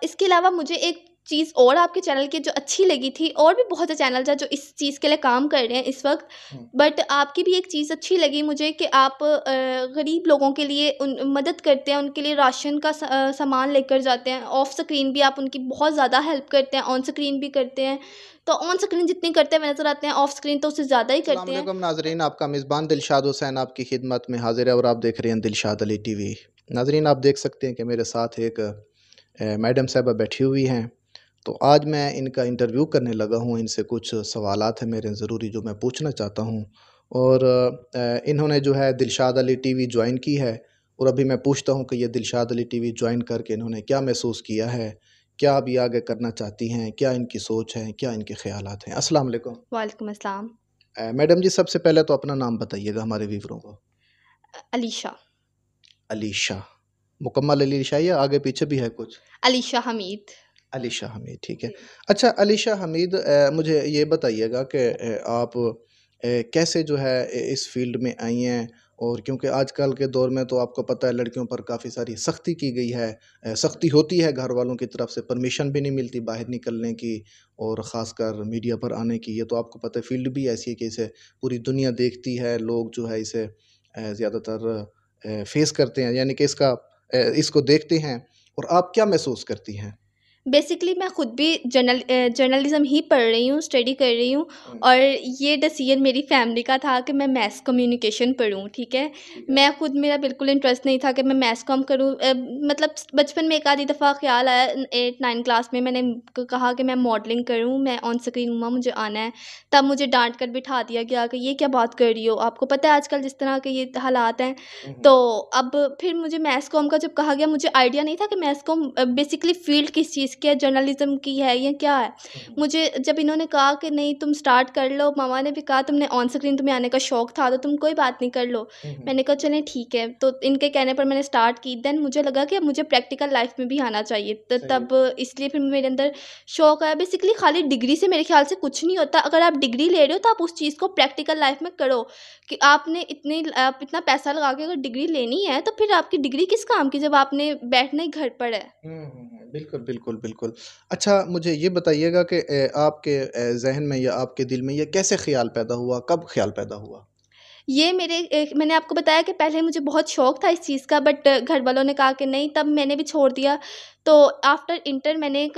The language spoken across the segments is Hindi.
इसके अलावा मुझे एक चीज़ और आपके चैनल की जो अच्छी लगी थी, और भी बहुत से चैनल्स हैं जो इस चीज़ के लिए काम कर रहे हैं इस वक्त, बट आपकी भी एक चीज़ अच्छी लगी मुझे कि आप गरीब लोगों के लिए उन मदद करते हैं, उनके लिए राशन का सामान लेकर जाते हैं। ऑफ स्क्रीन भी आप उनकी बहुत ज़्यादा हेल्प करते हैं, ऑन स्क्रीन भी करते हैं। तो ऑन स्क्रीन जितनी करते हुए नज़र आते हैं, ऑफ स्क्रीन तो उससे ज़्यादा ही करते हैं। अस्सलामुअलैकुम नाजरीन, आपका मेज़बान दिलशाद हुसैन आपकी खिदमत में हाजिर है और आप देख रहे हैं दिलशाद अली टीवी। नाजरीन, आप देख सकते हैं कि मेरे साथ एक मैडम साहबा बैठी हुई हैं। तो आज मैं इनका इंटरव्यू करने लगा हूँ। इनसे कुछ सवालात हैं मेरे ज़रूरी जो मैं पूछना चाहता हूँ। और इन्होंने जो है दिलशाद अली टीवी ज्वाइन की है। और अभी मैं पूछता हूँ कि ये दिलशाद अली टीवी ज्वाइन करके इन्होंने क्या महसूस किया है, क्या अभी आगे करना चाहती हैं, क्या इनकी सोच है, क्या इनके ख़यालात हैं। अस्सलाम वालेकुम। वालेकुम अस्सलाम। मैडम जी, सबसे पहले तो अपना नाम बताइएगा हमारे व्यूवरों को। अलीशा। अलीशा, मुकम्मल अलीशा या आगे पीछे भी है कुछ? अलीशा हमीद। अलीशा हमीद, ठीक है। जी। अच्छा अलीशा हमीद, मुझे ये बताइएगा कि आप कैसे जो है इस फ़ील्ड में आई हैं? और क्योंकि आजकल के दौर में तो आपको पता है लड़कियों पर काफ़ी सारी सख्ती की गई है। सख्ती होती है घर वालों की तरफ से, परमिशन भी नहीं मिलती बाहर निकलने की और ख़ासकर मीडिया पर आने की। ये तो आपको पता है फ़ील्ड भी ऐसी है कि इसे पूरी दुनिया देखती है, लोग जो है इसे ज़्यादातर फेस करते हैं, यानी कि इसको देखते हैं। और आप क्या महसूस करती हैं? बेसिकली मैं खुद भी जर्नलिज़्म ही पढ़ रही हूँ, स्टडी कर रही हूँ, हुँ, और ये डिसीजन मेरी फैमिली का था कि मैं मैस कम्युनिकेशन पढूँ, ठीक है? ठीक है। मैं खुद, मेरा बिल्कुल इंटरेस्ट नहीं था कि मैं मैस कॉम करूँ। मतलब बचपन में एक आधी दफ़ा ख़्याल आया, 8-9 क्लास में मैंने कहा कि मैं मॉडलिंग करूँ, मैं ऑन स्क्रीन मम्मा मुझे आना है। तब मुझे डाँट कर बिठा दिया गया कि ये क्या बात कर रही हो? आपको पता है आजकल जिस तरह के ये हालात हैं। हुँ, हुँ, तो अब फिर मुझे मैस कॉम का जब कहा गया, मुझे आइडिया नहीं था कि मैस कॉम बेसिकली फ़ील्ड किस चीज़ की है, जर्नलिज़्म की है या क्या है। हुँ, हुँ, मुझे जब इन्होंने कहा कि नहीं तुम स्टार्ट कर लो, मामा ने भी कहा तुमने ऑन स्क्रीन तुम्हें आने का शौक था तो तुम कोई बात नहीं कर लो। हुँ, हुँ, मैंने कहा चलें ठीक है, तो इनके कहने पर मैंने स्टार्ट की। देन मुझे लगा कि अब मुझे प्रैक्टिकल लाइफ़ में भी आना चाहिए। सही है। तब इसलिए फिर मेरे अंदर शौक आया। बेसिकली खाली डिग्री से मेरे ख़्याल से कुछ नहीं होता। अगर आप डिग्री ले रहे हो तो आप उस चीज़ को प्रैक्टिकल लाइफ़ में करो। कि आप इतना पैसा लगा के अगर डिग्री लेनी है, तो फिर आपकी डिग्री किस काम की जब आपने बैठना ही घर पर है। हुँ, हुँ, हुँ, बिल्कुल, बिल्कुल, बिल्कुल। अच्छा मुझे ये बताइएगा कि आपके ज़हन में या आपके दिल में ये कैसे ख़्याल पैदा हुआ? कब ख़्याल पैदा हुआ? ये मैंने आपको बताया कि पहले मुझे बहुत शौक था इस चीज़ का, बट घर वालों ने कहा कि नहीं, तब मैंने भी छोड़ दिया। तो आफ्टर इंटर मैंने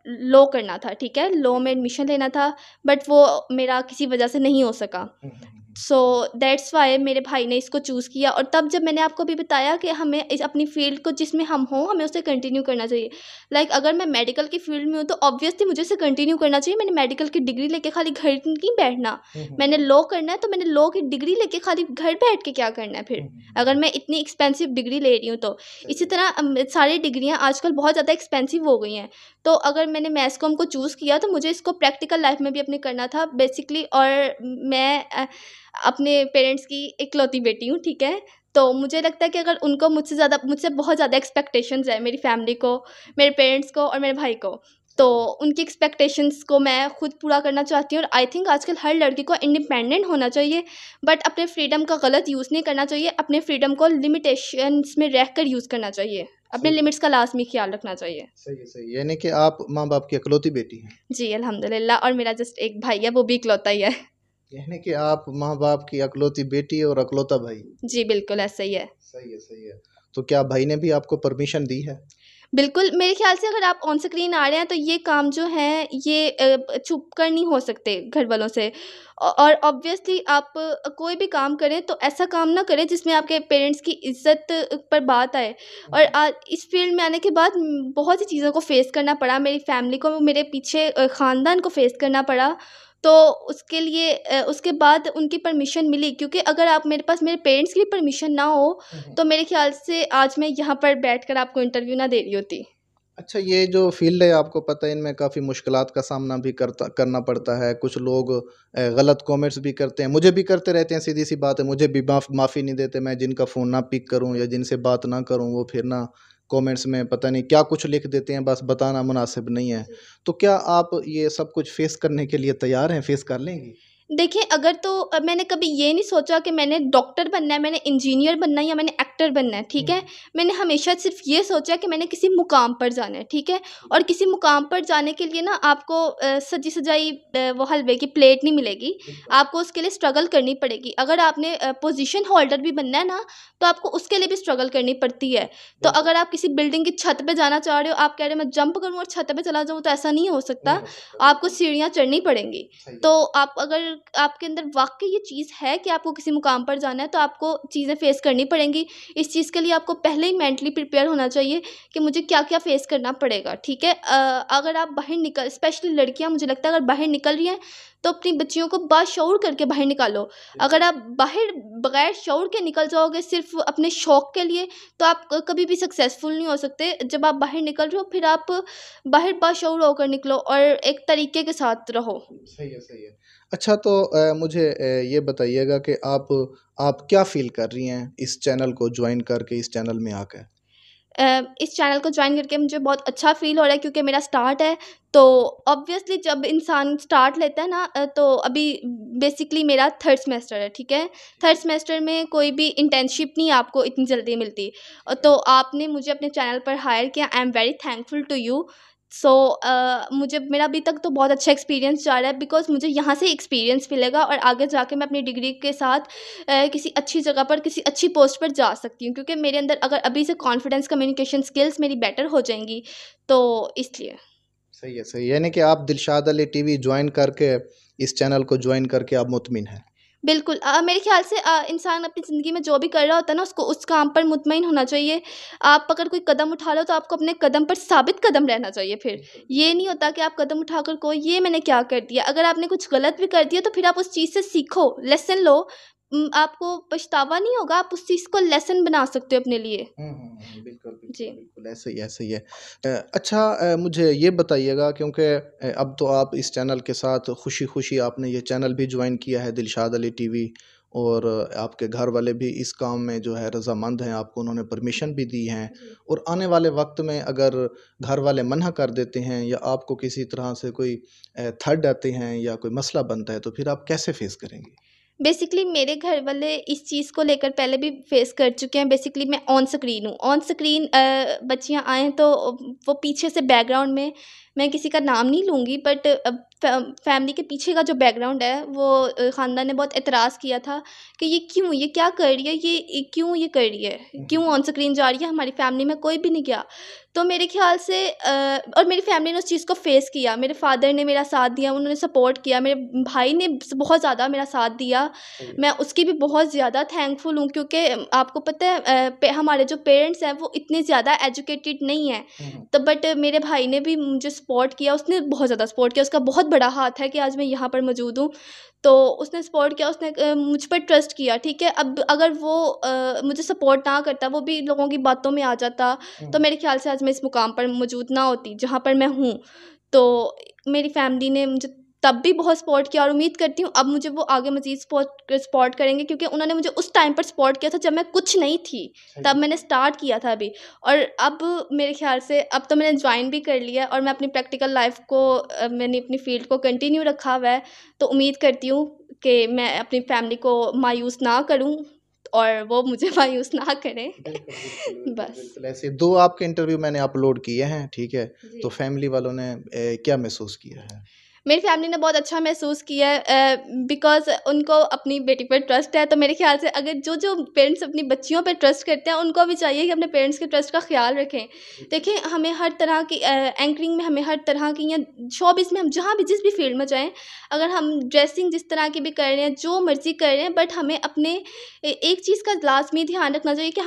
लॉ करना था, ठीक है? लॉ ठीक में है। एडमिशन लेना था, बट वो मेरा किसी वजह से नहीं हो सका। हुँ, हुँ, हुँ, हुँ। सो दैट्स व्हाई मेरे भाई ने इसको चूज़ किया, और तब जब मैंने आपको अभी बताया कि हमें इस अपनी फ़ील्ड को जिसमें हम हों, हमें उसे कंटिन्यू करना चाहिए। लाइक अगर मैं मेडिकल की फ़ील्ड में हूँ, तो ऑब्वियसली मुझे इसे कंटिन्यू करना चाहिए। मैंने मेडिकल की डिग्री लेके खाली घर नहीं बैठना। हुँ, हुँ, मैंने लॉ करना है, तो मैंने लॉ की डिग्री लेके खाली घर बैठ के क्या करना है हुँ, फिर? हुँ, हुँ, अगर हुँ। मैं इतनी एक्सपेंसिव डिग्री ले रही हूँ तो। सही इसी है। तरह सारी डिग्रियाँ आजकल बहुत ज़्यादा एक्सपेंसिव हो गई हैं। तो अगर मैंने मैस कॉम को चूज़ किया, तो मुझे इसको प्रैक्टिकल लाइफ़ में भी अपने करना था बेसिकली। और मैं अपने पेरेंट्स की इकलौती बेटी हूँ, ठीक है? तो मुझे लगता है कि अगर उनको मुझसे बहुत ज़्यादा एक्सपेक्टेशंस है, मेरी फैमिली को, मेरे पेरेंट्स को और मेरे भाई को। तो सही है। उनकी एक्सपेक्टेशंस को मैं खुद पूरा करना चाहती हूँ, और आई थिंक आजकल हर लड़की को इंडिपेंडेंट होना चाहिए, बट अपने फ्रीडम का गलत यूज़ नहीं करना चाहिए। अपने फ्रीडम को लिमिटेशंस में रहकर यूज़ करना चाहिए। अपने सही है। लिमिट्स का लाज़मी ख़्याल रखना चाहिए। सही है, सही है। यानी कि आप माँ-बाप की इकलौती बेटी हैं। जी, अल्हम्दुलिल्लाह, और मेरा जस्ट एक भाई है, वो भी इकलौता ही है। यानी कि आप माँ-बाप की इकलौती बेटी और इकलौता भाई। जी, बिल्कुल ऐसा ही है। सही है, सही है। तो क्या भाई ने भी आपको परमिशन दी है? बिल्कुल, मेरे ख़्याल से अगर आप ऑन स्क्रीन आ रहे हैं, तो ये काम जो है ये छुप कर नहीं हो सकते घर वालों से। और ऑब्वियसली आप कोई भी काम करें तो ऐसा काम ना करें जिसमें आपके पेरेंट्स की इज़्ज़त पर बात आए। हुँ, और हुँ। इस फ़ील्ड में आने के बाद बहुत सी चीज़ों को फ़ेस करना पड़ा, मेरी फ़ैमिली को, मेरे पीछे ख़ानदान को फ़ेस करना पड़ा। तो उसके लिए उसके बाद उनकी परमिशन मिली, क्योंकि अगर आप मेरे पास मेरे पेरेंट्स की भी परमिशन ना हो, हुँ, हुँ। तो मेरे ख़्याल से आज मैं यहाँ पर बैठकर आपको इंटरव्यू ना दे रही होती। अच्छा, ये जो फ़ील्ड है आपको पता है इनमें काफ़ी मुश्किलात का सामना भी करना पड़ता है। कुछ लोग गलत कमेंट्स भी करते हैं, मुझे भी करते रहते हैं, सीधी-सी बात है। मुझे भी माफ़ी नहीं देते, मैं जिनका फ़ोन ना पिक करूँ या जिनसे बात ना करूँ, वो फिर ना कमेंट्स में पता नहीं क्या कुछ लिख देते हैं, बस बताना मुनासिब नहीं है। जी। तो क्या आप ये सब कुछ फ़ेस करने के लिए तैयार हैं, फ़ेस कर लेंगी? देखिए, अगर तो मैंने कभी ये नहीं सोचा कि मैंने डॉक्टर बनना है, मैंने इंजीनियर बनना है या मैंने एक्टर बनना है, ठीक है? मैंने हमेशा सिर्फ़ ये सोचा कि मैंने किसी मुकाम पर जाना है, ठीक है? और किसी मुकाम पर जाने के लिए ना आपको सजी-सजाई वो हलवे की प्लेट नहीं मिलेगी, आपको उसके लिए स्ट्रगल करनी पड़ेगी। अगर आपने पोज़ीशन होल्डर भी बनना है ना, तो आपको उसके लिए भी स्ट्रगल करनी पड़ती है। तो अगर आप किसी बिल्डिंग की छत पे जाना चाह रहे हो, आप कह रहे हो मैं जंप करूँ और छत पे चला जाऊँ, तो ऐसा नहीं हो सकता, आपको सीढ़ियाँ चढ़नी पड़ेंगी। तो आप अगर आपके अंदर वाक़ई ये चीज़ है कि आपको किसी मुकाम पर जाना है, तो आपको चीज़ें फ़ेस करनी पड़ेंगी। इस चीज़ के लिए आपको पहले ही मेंटली प्रिपेयर होना चाहिए कि मुझे क्या-क्या फ़ेस करना पड़ेगा, ठीक है? अगर आप बाहर निकल स्पेशली लड़कियाँ मुझे लगता है अगर बाहर निकल रही हैं, तो अपनी बच्चियों को बाशऊर करके बाहर निकालो। अगर आप बाहर बगैर शऊर के निकल जाओगे सिर्फ़ अपने शौक के लिए, तो आप कभी भी सक्सेसफुल नहीं हो सकते। जब आप बाहर निकल रहे हो, फिर आप बाहर बाशऊर होकर निकलो और एक तरीके के साथ रहो। सही है, सही है। अच्छा तो मुझे ये बताइएगा कि आप क्या फ़ील कर रही हैं इस चैनल को जॉइन करके, इस चैनल में आके? इस चैनल को जॉइन करके मुझे बहुत अच्छा फ़ील हो रहा है क्योंकि मेरा स्टार्ट है, तो ऑब्वियसली जब इंसान स्टार्ट लेता है ना तो अभी बेसिकली मेरा थर्ड सेमेस्टर है, ठीक है? थर्ड सेमेस्टर में कोई भी इंटर्नशिप नहीं आपको इतनी जल्दी मिलती। तो आपने मुझे अपने चैनल पर हायर किया, I am very thankful to you. So मुझे मेरा अभी तक तो बहुत अच्छा एक्सपीरियंस जा रहा है बिकॉज़ मुझे यहाँ से एक्सपीरियंस मिलेगा और आगे जाके मैं अपनी डिग्री के साथ किसी अच्छी जगह पर, किसी अच्छी पोस्ट पर जा सकती हूँ क्योंकि मेरे अंदर अगर अभी से कॉन्फिडेंस, कम्युनिकेशन स्किल्स मेरी बेटर हो जाएँगी, तो इसलिए। सही है, सही है। यानी कि आप दिलशाद अली टीवी जॉइन करके, इस चैनल को जॉइन करके आप मुतमिन हैं। बिल्कुल मेरे ख़्याल से इंसान अपनी ज़िंदगी में जो भी कर रहा होता है ना, उसको उस काम पर मुतमईन होना चाहिए। आप अगर कोई कदम उठा रहे हो, तो आपको अपने कदम पर साबित कदम रहना चाहिए फिर। ये नहीं होता कि आप कदम उठाकर कहो, "ये मैंने क्या कर दिया?" अगर आपने कुछ गलत भी कर दिया, तो फिर आप उस चीज़ से सीखो, लेसन लो। आपको पछतावा नहीं होगा, आप उस चीज़ को लेसन बना सकते हो अपने लिए। बिल्कुल, बिल्कुल, जी। बिल्कुल, ऐसे ही, ऐसे ही है। अच्छा मुझे ये बताइएगा क्योंकि अब तो आप इस चैनल के साथ खुशी-खुशी आपने ये चैनल भी जॉइन किया है दिलशाद अली टीवी और आपके घर वाले भी इस काम में जो है रज़ामंद हैं, आपको उन्होंने परमिशन भी दी हैं जी। और आने वाले वक़्त में अगर घर वाले मना कर देते हैं या आपको किसी तरह से कोई थर्ड आते हैं या कोई मसला बनता है, तो फिर आप कैसे फ़ेस करेंगी? बेसिकली मेरे घर वाले इस चीज़ को लेकर पहले भी फेस कर चुके हैं। बेसिकली मैं ऑन स्क्रीन हूँ। ऑन स्क्रीन बच्चियाँ आएँ तो वो पीछे से बैकग्राउंड में मैं किसी का नाम नहीं लूँगी बट फैमिली के पीछे का जो बैकग्राउंड है वो ख़ानदान ने बहुत एतराज़ किया था कि ये क्यों? ये क्या कर रही है? ये क्यों ये कर रही है? क्यों ऑन स्क्रीन जा रही है? हमारी फैमिली में कोई भी नहीं गया। तो मेरे ख़्याल से और मेरी फैमिली ने उस चीज़ को फेस किया। मेरे फादर ने मेरा साथ दिया, उन्होंने सपोर्ट किया। मेरे भाई ने बहुत ज़्यादा मेरा साथ दिया। सही है। मैं उसकी भी बहुत ज़्यादा थैंकफुल हूँ क्योंकि आपको पता है हमारे जो पेरेंट्स हैं वो इतने ज़्यादा एजुकेटेड नहीं हैं। तो बट मेरे भाई ने भी मुझे सपोर्ट किया, उसने बहुत ज़्यादा सपोर्ट किया, उसका बहुत बड़ा हाथ है कि आज मैं यहाँ पर मौजूद हूँ। तो उसने सपोर्ट किया, उसने मुझ पर ट्रस्ट किया, ठीक है? अब अगर वो मुझे सपोर्ट ना करता, वो भी लोगों की बातों में आ जाता, तो मेरे ख़्याल से आज मैं इस मुकाम पर मौजूद ना होती, जहाँ पर मैं हूँ। तो मेरी फैमिली ने मुझे तब भी बहुत सपोर्ट किया और उम्मीद करती हूँ अब मुझे वो आगे मज़ीद सपोर्ट करेंगे क्योंकि उन्होंने मुझे उस टाइम पर सपोर्ट किया था जब मैं कुछ नहीं थी। तब मैंने स्टार्ट किया था अभी और अब मेरे ख़्याल से अब तो मैंने जॉइन भी कर लिया है और मैं अपनी प्रैक्टिकल लाइफ़ को मैंने अपनी फ़ील्ड को कंटिन्यू रखा हुआ है। तो उम्मीद करती हूँ कि मैं अपनी फैमिली को मायूस ना करूँ और वो मुझे मायूस ना करें। बिल्कुल, बिल्कुल, बिल्कुल, बस। बिल्कुल, ऐसे 2 आपके इंटरव्यू मैंने अपलोड किए हैं, ठीक है? जी। तो फैमिली वालों ने क्या महसूस किया है? मेरी फैमिली ने बहुत अच्छा महसूस किया है बिकॉज़ उनको अपनी बेटी पर ट्रस्ट है, तो मेरे ख़्याल से अगर जो पेरेंट्स अपनी बच्चियों पे ट्रस्ट करते हैं, उनको भी चाहिए कि अपने पेरेंट्स के ट्रस्ट का ख़्याल रखें। देखिए, हमें हर तरह की एंकरिंग में हमें हर तरह की या शोबिज़ में हम जहाँ भी जिस भी फ़ील्ड में जाएँ, अगर हम ड्रेसिंग जिस तरह की भी कर रहे हैं, जो मर्ज़ी कर रहे हैं, बट हमें अपने एक चीज़ का लाज़मी ध्यान रखना चाहिए कि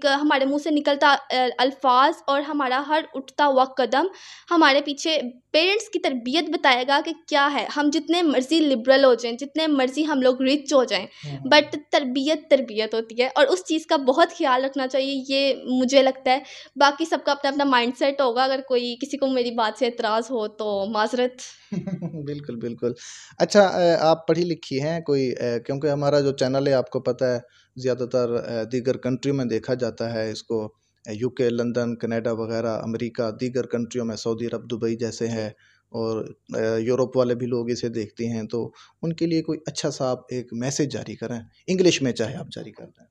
हमारे मुँह से निकलता अल्फ़ाज़ और हमारा हर उठता हुआ कदम हमारे पीछे पेरेंट्स की तरबियत बताएगा कि क्या है। हम जितने मर्ज़ी लिबरल हो जाएँ, जितने मर्ज़ी हम लोग रिच हो जाएँ, बट तरबियत तरबियत होती है और उस चीज़ का बहुत ख़्याल रखना चाहिए, ये मुझे लगता है। बाकी सबका अपना-अपना माइंडसेट होगा, अगर कोई किसी को मेरी बात से एतराज़ हो तो माज़रत। बिल्कुल, बिल्कुल। अच्छा आप पढ़ी-लिखी हैं कोई क्योंकि हमारा जो चैनल है आपको पता है ज़्यादातर दीगर कंट्री में देखा जाता है इसको यूके, लंदन, कनाडा वग़ैरह, अमेरिका, दीगर कंट्रियों में सऊदी अरब, दुबई जैसे जी। हैं। और यूरोप वाले भी लोग इसे देखते हैं, तो उनके लिए कोई अच्छा सा आप एक मैसेज जारी करें, इंग्लिश में चाहे आप जारी कर दें।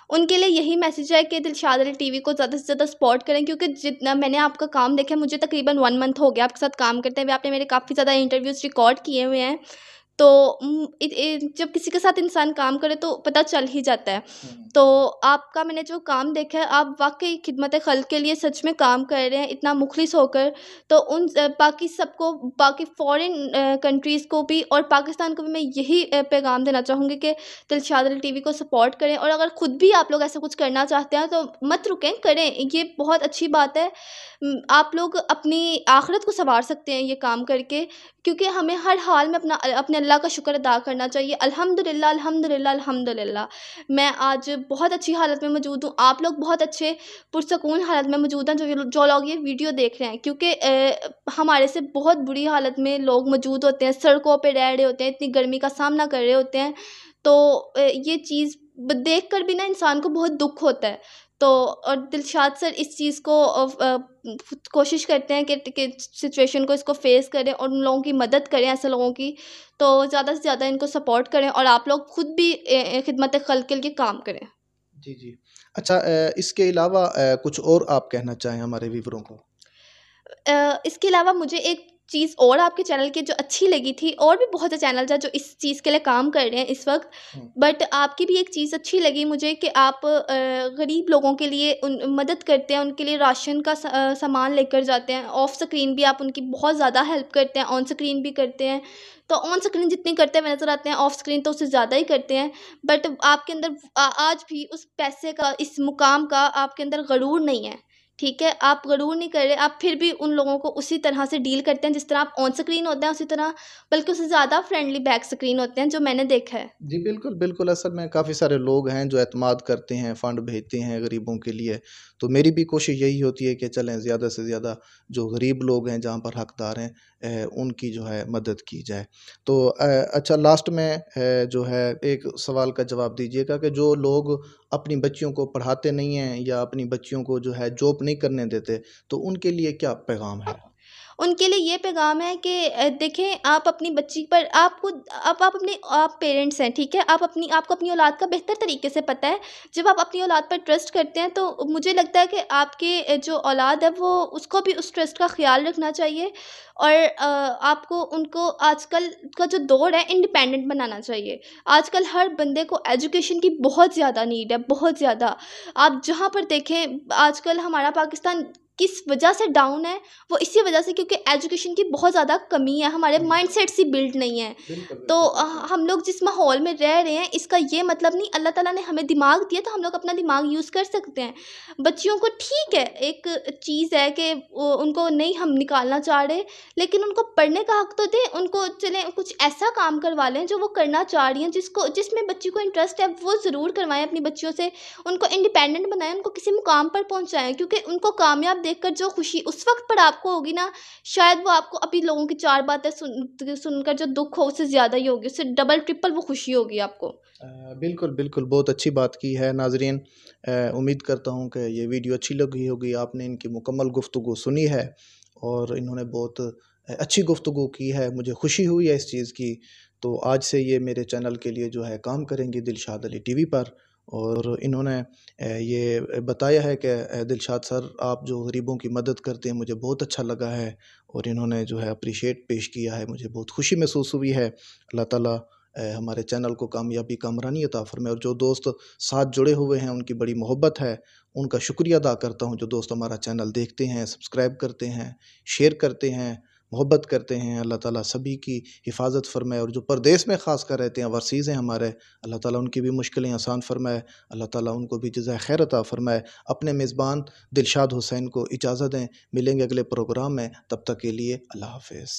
उनके लिए यही मैसेज है कि दिलशाद अली टीवी को ज़्यादा से ज़्यादा सपोर्ट करें, क्योंकि जितना मैंने आपका काम देखा है, मुझे तकरीबन 1 मंथ हो गया आपके साथ काम करते हुए। आपने मेरे काफ़ी ज़्यादा इंटरव्यूज़ रिकॉर्ड किए हुए हैं। तो जब किसी के साथ इंसान काम करे तो पता चल ही जाता है। तो आपका मैंने जो काम देखा है, आप वाक़ई खिदमत खल्क़ के लिए सच में काम कर रहे हैं, इतना मुख़लिस होकर। तो बाकी सबको, बाकी फ़ॉरेन कंट्रीज़ को भी और पाकिस्तान को भी मैं यही पैगाम देना चाहूँगी कि दिलशाद अली टीवी को सपोर्ट करें, और अगर खुद भी आप लोग ऐसा कुछ करना चाहते हैं तो मत रुकें, करें। ये बहुत अच्छी बात है। आप लोग अपनी आख़िरत को सँवार सकते हैं ये काम करके, क्योंकि हमें हर हाल में अपने अल्लाह का शुक्र अदा करना चाहिए। अल्हम्दुलिल्लाह, अल्हम्दुलिल्लाह, अल्हम्दुलिल्लाह। मैं आज बहुत अच्छी हालत में मौजूद हूँ। आप लोग बहुत अच्छे पुरसकून हालत में मौजूद हैं, जो लोग ये वीडियो देख रहे हैं, क्योंकि हमारे से बहुत बुरी हालत में लोग मौजूद होते हैं, सड़कों पे रह रहे होते हैं, इतनी गर्मी का सामना कर रहे होते हैं। तो ये चीज़ देख कर भी ना इंसान को बहुत दुःख होता है। तो और दिलशाद सर इस चीज़ को कोशिश करते हैं कि सिचुएशन को इसको फ़ेस करें और उन लोगों की मदद करें, ऐसे लोगों की। तो ज़्यादा से ज़्यादा इनको सपोर्ट करें, और आप लोग खुद भी खिदमत खल्क़ के लिए काम करें। जी, जी। अच्छा, इसके अलावा कुछ और आप कहना चाहें हमारे व्यूअरों को? इसके अलावा मुझे एक चीज़ और आपके चैनल की जो अच्छी लगी थी, और भी बहुत से चैनल्स हैं जो इस चीज़ के लिए काम कर रहे हैं इस वक्त, बट आपकी भी एक चीज़ अच्छी लगी मुझे कि आप गरीब लोगों के लिए मदद करते हैं, उनके लिए राशन का सामान लेकर जाते हैं। ऑफ स्क्रीन भी आप उनकी बहुत ज़्यादा हेल्प करते हैं, ऑन स्क्रीन भी करते हैं। तो ऑन स्क्रीन जितनी करते हुए नज़र आते हैं, ऑफ स्क्रीन तो उससे ज़्यादा ही करते हैं। बट आपके अंदर आज भी उस पैसे का, इस मुकाम का आपके अंदर गरूर नहीं है। ठीक है, आप गरूर नहीं कर रहे, आप फिर भी उन लोगों को उसी तरह से डील करते हैं जिस तरह आप ऑन स्क्रीन होते हैं, उसी तरह, बल्कि उससे ज़्यादा फ्रेंडली बैक स्क्रीन होते हैं, जो मैंने देखा है। जी, बिल्कुल, बिल्कुल। असल में काफ़ी सारे लोग हैं जो एतमाद करते हैं, फ़ंड भेजते हैं गरीबों के लिए। तो मेरी भी कोशिश यही होती है कि चलें ज़्यादा से ज़्यादा जो गरीब लोग हैं, जहाँ पर हकदार हैं, उनकी जो है मदद की जाए। तो अच्छा, लास्ट में जो है एक सवाल का जवाब दीजिएगा कि जो लोग अपनी बच्चियों को पढ़ाते नहीं हैं या अपनी बच्चियों को जो है जॉब नहीं करने देते, तो उनके लिए क्या पैगाम है? उनके लिए ये पैगाम है कि देखें, आप अपनी बच्ची पर आपको आप पेरेंट्स हैं, ठीक है? आपको अपनी औलाद का बेहतर तरीके से पता है। जब आप अपनी औलाद पर ट्रस्ट करते हैं, तो मुझे लगता है कि आपके जो औलाद है, वो उसको भी उस ट्रस्ट का ख़्याल रखना चाहिए, और आपको उनको आजकल का जो दौर है, इंडिपेंडेंट बनाना चाहिए। आजकल हर बंदे को एजुकेशन की बहुत ज़्यादा नीड है, बहुत ज़्यादा। आप जहाँ पर देखें, आजकल हमारा पाकिस्तान किस वजह से डाउन है, वो इसी वजह से, क्योंकि एजुकेशन की बहुत ज़्यादा कमी है, हमारे माइंडसेट्स ही बिल्ड नहीं है। बिल्कुल, तो बिल्कुल। हम लोग जिस माहौल में रह रहे हैं, इसका ये मतलब नहीं, अल्लाह ताला ने हमें दिमाग दिया तो हम लोग अपना दिमाग यूज़ कर सकते हैं। बच्चियों को ठीक है, एक चीज़ है कि उनको नहीं हम निकालना चाह रहे, लेकिन उनको पढ़ने का हक तो दें, उनको चलें कुछ ऐसा काम करवा लें जो वो करना चाह रही हैं, जिसमें बच्ची को इंटरेस्ट है, वो ज़रूर करवाएँ अपनी बच्चियों से। उनको इंडिपेंडेंट बनाएँ, उनको किसी मुकाम पर पहुँचाएँ, क्योंकि उनको कामयाब देखकर जो खुशी उस वक़्त पर आपको होगी ना, शायद वो आपको अभी लोगों की 4 बातें सुनकर जो दुःख हो, उससे ज़्यादा ही होगी, उससे डबल ट्रिपल वो खुशी होगी आपको। बिल्कुल, बिल्कुल, बहुत अच्छी बात की है नाज़रीन। उम्मीद करता हूँ कि ये वीडियो अच्छी लगी होगी, आपने इनकी मुकम्मल गुफ्तगू सुनी है और इन्होंने बहुत अच्छी गुफ्तगू की है, मुझे खुशी हुई है इस चीज़ की। तो आज से ये मेरे चैनल के लिए जो है काम करेंगी दिलशाद अली टीवी पर, और इन्होंने ये बताया है कि दिलशाद सर, आप जो गरीबों की मदद करते हैं, मुझे बहुत अच्छा लगा है, और इन्होंने जो है अप्रिशिएट पेश किया है, मुझे बहुत खुशी महसूस हुई है। अल्लाह ताला हमारे चैनल को कामयाबी कामरानी अता फ़रमाए, और जो दोस्त साथ जुड़े हुए हैं उनकी बड़ी मोहब्बत है, उनका शुक्रिया अदा करता हूँ। जो दोस्त हमारा चैनल देखते हैं, सब्सक्राइब करते हैं, शेयर करते हैं, मोहब्बत करते हैं, अल्लाह ताला सभी की हिफाजत फ़रमाए, और जो परदेस में ख़ास कर रहते हैं, ओवरसीज़ हैं हमारे, अल्लाह ताला उनकी भी मुश्किलें आसान फ़रमाए, अल्लाह ताला उनको भी जज़ाए खैर अता फ़रमाए। अपने मेज़बान दिलशाद हुसैन को इजाज़त दें, मिलेंगे अगले प्रोग्राम में, तब तक के लिए अल्लाह हाफ़िज़।